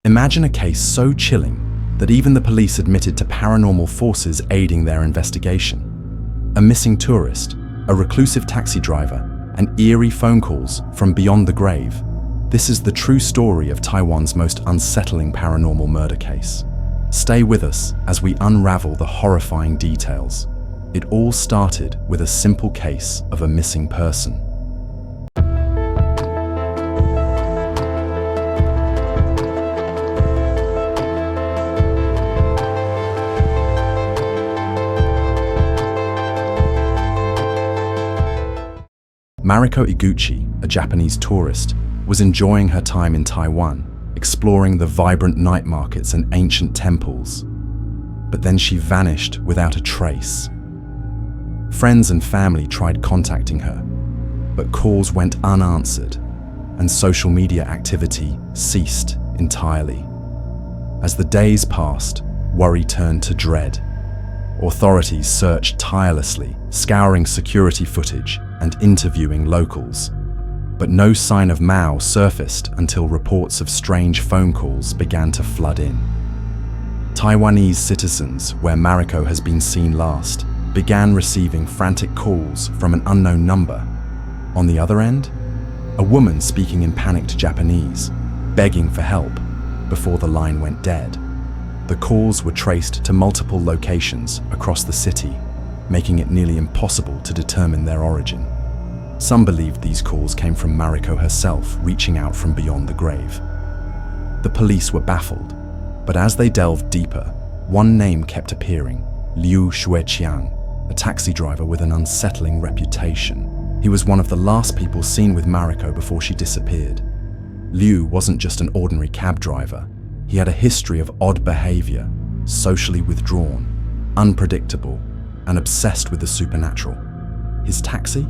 Imagine a case so chilling that even the police admitted to paranormal forces aiding their investigation. A missing tourist, a reclusive taxi driver, and eerie phone calls from beyond the grave. This is the true story of Taiwan's most unsettling paranormal murder case. Stay with us as we unravel the horrifying details. It all started with a simple case of a missing person. Mariko Iguchi, a Japanese tourist, was enjoying her time in Taiwan, exploring the vibrant night markets and ancient temples. But then she vanished without a trace. Friends and family tried contacting her, but calls went unanswered, and social media activity ceased entirely. As the days passed, worry turned to dread. Authorities searched tirelessly, scouring security footage and interviewing locals. But no sign of Mao surfaced until reports of strange phone calls began to flood in. Taiwanese citizens, where Mariko has been seen last, began receiving frantic calls from an unknown number. On the other end, a woman speaking in panicked Japanese, begging for help before the line went dead. The calls were traced to multiple locations across the city, making it nearly impossible to determine their origin. Some believed these calls came from Mariko herself reaching out from beyond the grave. The police were baffled, but as they delved deeper, one name kept appearing: Liu Xueqiang, a taxi driver with an unsettling reputation. He was one of the last people seen with Mariko before she disappeared. Liu wasn't just an ordinary cab driver. He had a history of odd behavior, socially withdrawn, unpredictable, and obsessed with the supernatural. His taxi?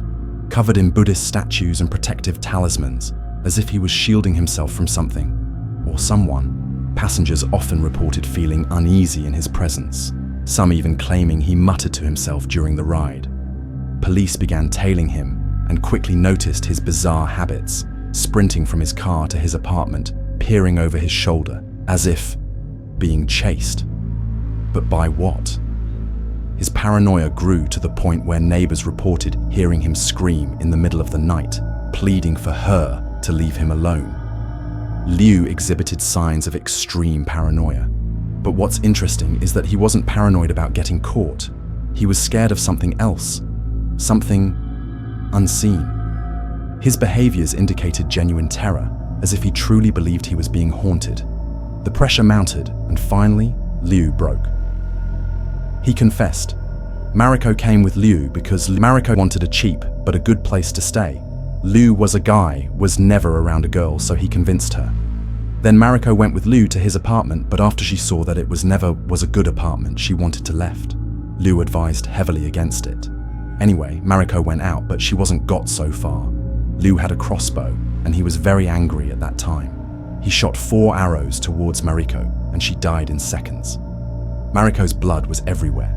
Covered in Buddhist statues and protective talismans, as if he was shielding himself from something or someone. Passengers often reported feeling uneasy in his presence, some even claiming he muttered to himself during the ride. Police began tailing him and quickly noticed his bizarre habits, sprinting from his car to his apartment, peering over his shoulder, as if being chased. But by what? His paranoia grew to the point where neighbors reported hearing him scream in the middle of the night, pleading for her to leave him alone. Liu exhibited signs of extreme paranoia. But what's interesting is that he wasn't paranoid about getting caught. He was scared of something else, something unseen. His behaviors indicated genuine terror, as if he truly believed he was being haunted. The pressure mounted, and finally, Liu broke. He confessed. Mariko came with Liu because Mariko wanted a cheap but a good place to stay. Liu was a guy, was never around a girl, so he convinced her. Then Mariko went with Liu to his apartment, but after she saw that it never was a good apartment, she wanted to left. Liu advised heavily against it. Anyway, Mariko went out, but she wasn't got so far. Liu had a crossbow, and he was very angry at that time. He shot 4 arrows towards Mariko, and she died in seconds. Mariko's blood was everywhere.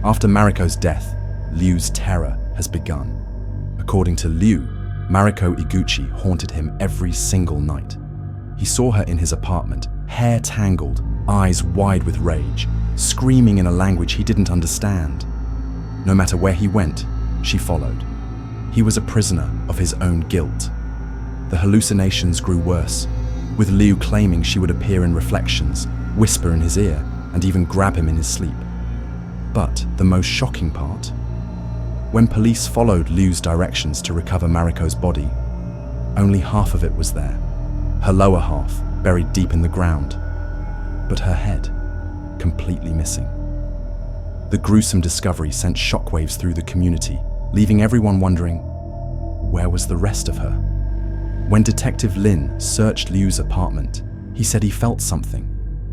After Mariko's death, Liu's terror has begun. According to Liu, Mariko Iguchi haunted him every single night. He saw her in his apartment, hair tangled, eyes wide with rage, screaming in a language he didn't understand. No matter where he went, she followed. He was a prisoner of his own guilt. The hallucinations grew worse, with Liu claiming she would appear in reflections, whisper in his ear, and even grab him in his sleep. But the most shocking part, when police followed Liu's directions to recover Mariko's body, only half of it was there, her lower half buried deep in the ground, but her head completely missing. The gruesome discovery sent shockwaves through the community, leaving everyone wondering, where was the rest of her? When Detective Lin searched Liu's apartment, he said he felt something,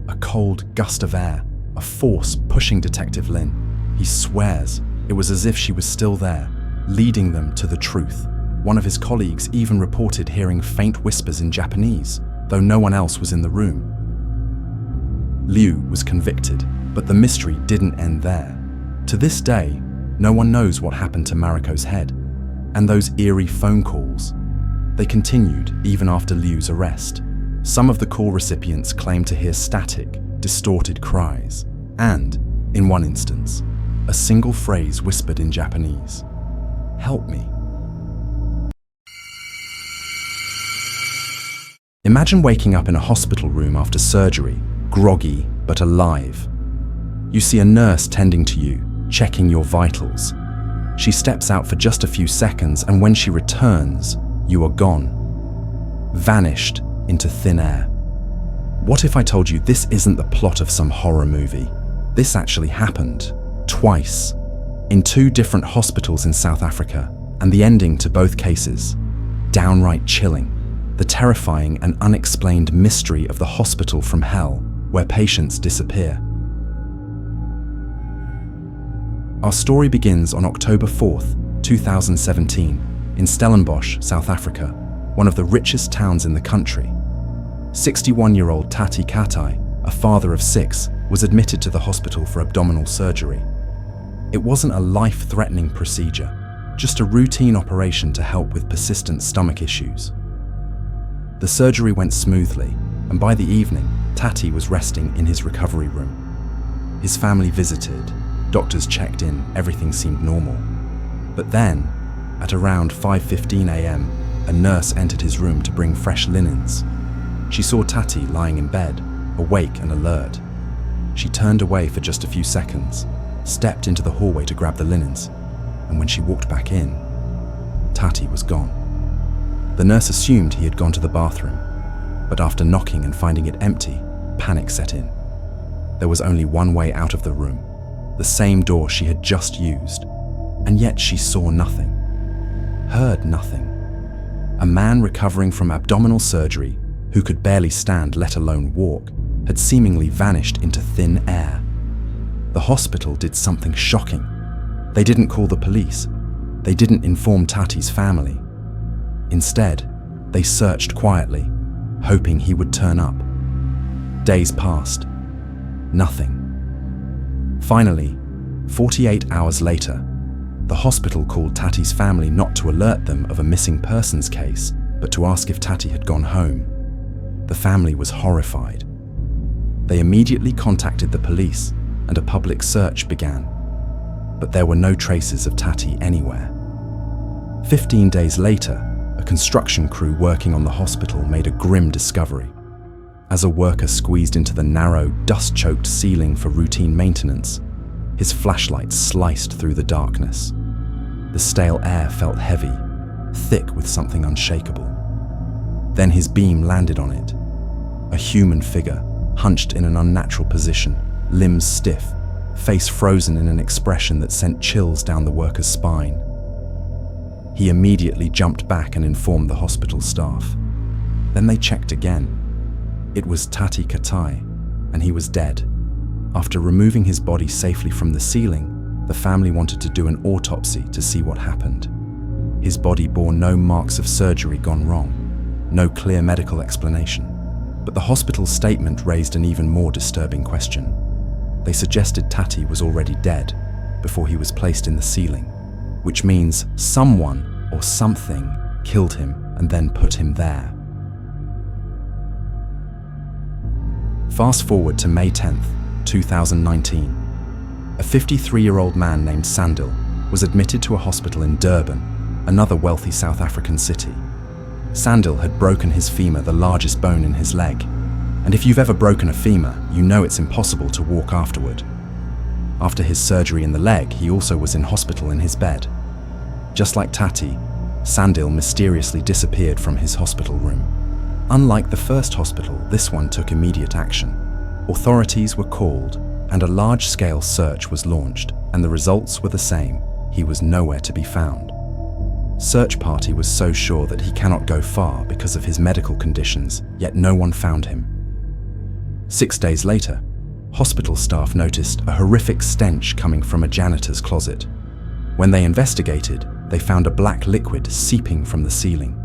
a cold gust of air, a force pushing Detective Lin. He swears it was as if she was still there, leading them to the truth. One of his colleagues even reported hearing faint whispers in Japanese, though no one else was in the room. Liu was convicted, but the mystery didn't end there. To this day, no one knows what happened to Mariko's head, and those eerie phone calls. They continued even after Liu's arrest. Some of the call recipients claimed to hear static, distorted cries, and, in one instance, a single phrase whispered in Japanese, "Help me." Imagine waking up in a hospital room after surgery, groggy but alive. You see a nurse tending to you, checking your vitals. She steps out for just a few seconds, and when she returns, you are gone. Vanished into thin air. What if I told you this isn't the plot of some horror movie? This actually happened, twice, in 2 different hospitals in South Africa, and the ending to both cases, downright chilling. The terrifying and unexplained mystery of the hospital from hell, where patients disappear. Our story begins on October 4th, 2017, in Stellenbosch, South Africa, one of the richest towns in the country. 61-year-old Tati Katai, a father of 6, was admitted to the hospital for abdominal surgery. It wasn't a life-threatening procedure, just a routine operation to help with persistent stomach issues. The surgery went smoothly, and by the evening, Tati was resting in his recovery room. His family visited, doctors checked in, everything seemed normal. But then, at around 5:15 a.m., a nurse entered his room to bring fresh linens. She saw Tati lying in bed, awake and alert. She turned away for just a few seconds, stepped into the hallway to grab the linens, and when she walked back in, Tati was gone. The nurse assumed he had gone to the bathroom, but after knocking and finding it empty, panic set in. There was only one way out of the room, the same door she had just used, and yet she saw nothing, heard nothing. A man recovering from abdominal surgery, who could barely stand, let alone walk, had seemingly vanished into thin air. The hospital did something shocking. They didn't call the police. They didn't inform Tati's family. Instead, they searched quietly, hoping he would turn up. Days passed. Nothing. Finally, 48 hours later, the hospital called Tati's family not to alert them of a missing persons case, but to ask if Tati had gone home. The family was horrified. They immediately contacted the police, and a public search began. But there were no traces of Tati anywhere. 15 days later, a construction crew working on the hospital made a grim discovery. As a worker squeezed into the narrow, dust-choked ceiling for routine maintenance, his flashlight sliced through the darkness. The stale air felt heavy, thick with something unshakable. Then his beam landed on it. A human figure, hunched in an unnatural position, limbs stiff, face frozen in an expression that sent chills down the worker's spine. He immediately jumped back and informed the hospital staff. Then they checked again. It was Tati Katai, and he was dead. After removing his body safely from the ceiling, the family wanted to do an autopsy to see what happened. His body bore no marks of surgery gone wrong, no clear medical explanation. But the hospital's statement raised an even more disturbing question. They suggested Tati was already dead before he was placed in the ceiling, which means someone or something killed him and then put him there. Fast forward to May 10th, 2019. A 53-year-old man named Sandile was admitted to a hospital in Durban, another wealthy South African city. Sandile had broken his femur, the largest bone in his leg. And if you've ever broken a femur, you know it's impossible to walk afterward. After his surgery in the leg, he also was in hospital in his bed. Just like Tati, Sandile mysteriously disappeared from his hospital room. Unlike the first hospital, this one took immediate action. Authorities were called, and a large-scale search was launched, and the results were the same. He was nowhere to be found. Search party was so sure that he cannot go far because of his medical conditions, yet no one found him. 6 days later, hospital staff noticed a horrific stench coming from a janitor's closet. When they investigated, they found a black liquid seeping from the ceiling.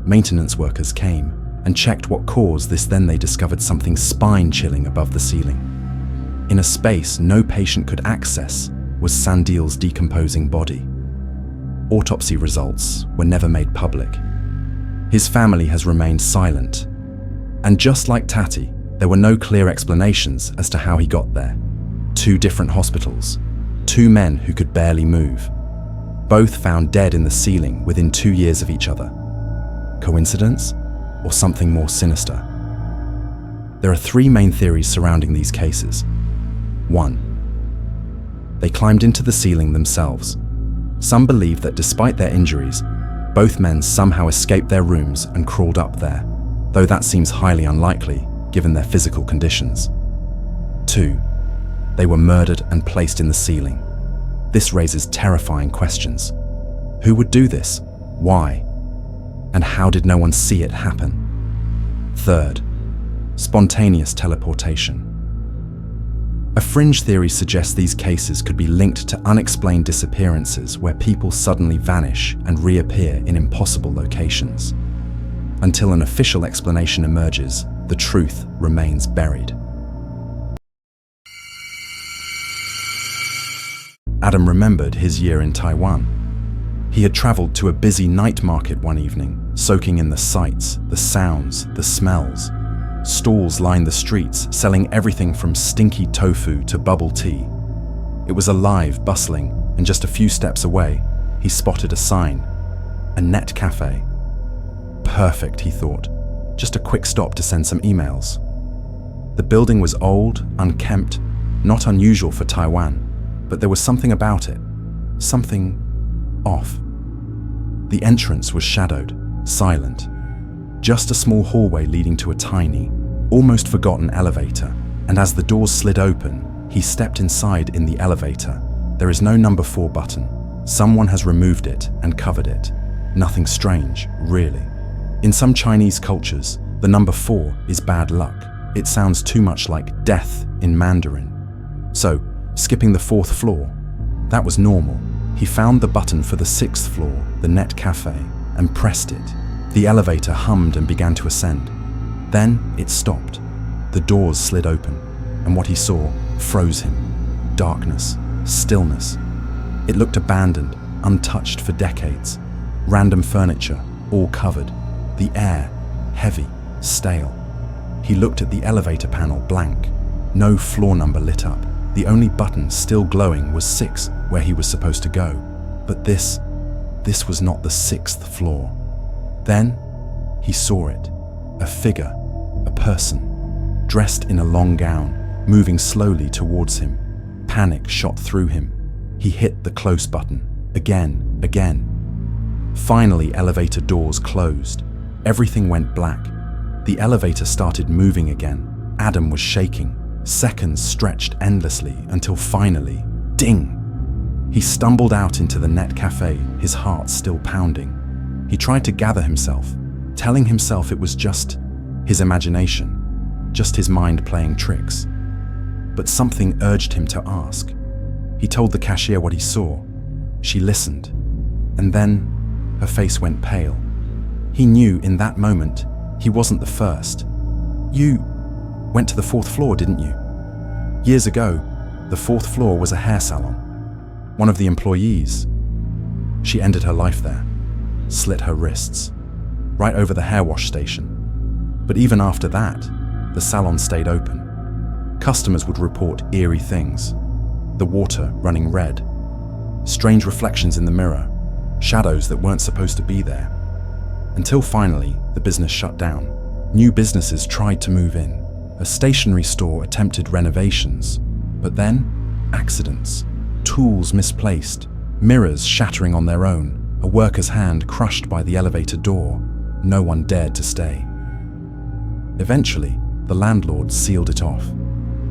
Maintenance workers came and checked what caused this. Then they discovered something spine-chilling above the ceiling. In a space no patient could access was Sandile's decomposing body. Autopsy results were never made public. His family has remained silent. And just like Tati, there were no clear explanations as to how he got there. 2 different hospitals, 2 men who could barely move, both found dead in the ceiling within 2 years of each other. Coincidence, or something more sinister? There are 3 main theories surrounding these cases. 1. They climbed into the ceiling themselves. Some believe that despite their injuries, both men somehow escaped their rooms and crawled up there, though that seems highly unlikely given their physical conditions. 2. They were murdered and placed in the ceiling. This raises terrifying questions. Who would do this? Why? And how did no one see it happen? 3rd, spontaneous teleportation. A fringe theory suggests these cases could be linked to unexplained disappearances where people suddenly vanish and reappear in impossible locations. Until an official explanation emerges, the truth remains buried. Adam remembered his year in Taiwan. He had traveled to a busy night market one evening, soaking in the sights, the sounds, the smells. Stalls lined the streets, selling everything from stinky tofu to bubble tea. It was alive, bustling, and just a few steps away, he spotted a sign. A net cafe. Perfect, he thought. Just a quick stop to send some emails. The building was old, unkempt, not unusual for Taiwan, but there was something about it. Something off. The entrance was shadowed, silent. Just a small hallway leading to a tiny, almost forgotten elevator, and as the doors slid open, he stepped inside in the elevator. There is no number 4 button. Someone has removed it and covered it. Nothing strange, really. In some Chinese cultures, the number 4 is bad luck. It sounds too much like death in Mandarin. So, skipping the 4th floor, that was normal. He found the button for the 6th floor, the net cafe, and pressed it. The elevator hummed and began to ascend. Then it stopped. The doors slid open, and what he saw froze him. Darkness, stillness. It looked abandoned, untouched for decades. Random furniture, all covered. The air, heavy, stale. He looked at the elevator panel blank. No floor number lit up. The only button still glowing was 6, where he was supposed to go. But this was not the 6th floor. Then, he saw it. A figure, a person, dressed in a long gown, moving slowly towards him. Panic shot through him. He hit the close button, again. Finally, elevator doors closed. Everything went black. The elevator started moving again. Adam was shaking. Seconds stretched endlessly until finally, ding! He stumbled out into the net cafe, his heart still pounding. He tried to gather himself, telling himself it was just his imagination, just his mind playing tricks. But something urged him to ask. He told the cashier what he saw. She listened, and then her face went pale. He knew in that moment he wasn't the first. You went to the 4th floor, didn't you? Years ago, the 4th floor was a hair salon. One of the employees. She ended her life there, slit her wrists, right over the hair wash station. But even after that, the salon stayed open. Customers would report eerie things. The water running red, strange reflections in the mirror, shadows that weren't supposed to be there. Until finally, the business shut down. New businesses tried to move in. A stationery store attempted renovations, but then accidents, tools misplaced, mirrors shattering on their own, a worker's hand crushed by the elevator door. No one dared to stay. Eventually, the landlord sealed it off,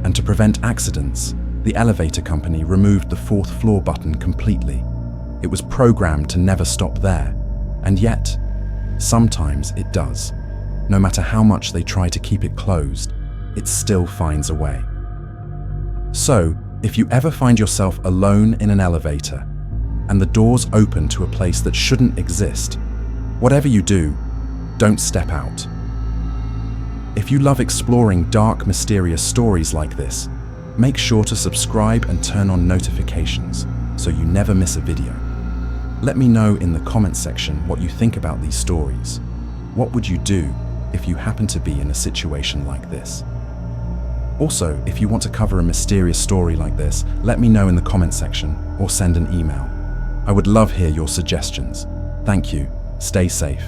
and to prevent accidents, the elevator company removed the 4th floor button completely. It was programmed to never stop there, and yet, sometimes it does. No matter how much they try to keep it closed, it still finds a way. So, if you ever find yourself alone in an elevator and the doors open to a place that shouldn't exist, whatever you do, don't step out. If you love exploring dark, mysterious stories like this, make sure to subscribe and turn on notifications so you never miss a video. Let me know in the comments section what you think about these stories. What would you do? if you happen to be in a situation like this. Also, if you want to cover a mysterious story like this, let me know in the comment section or send an email. I would love hear your suggestions. Thank you. Stay safe.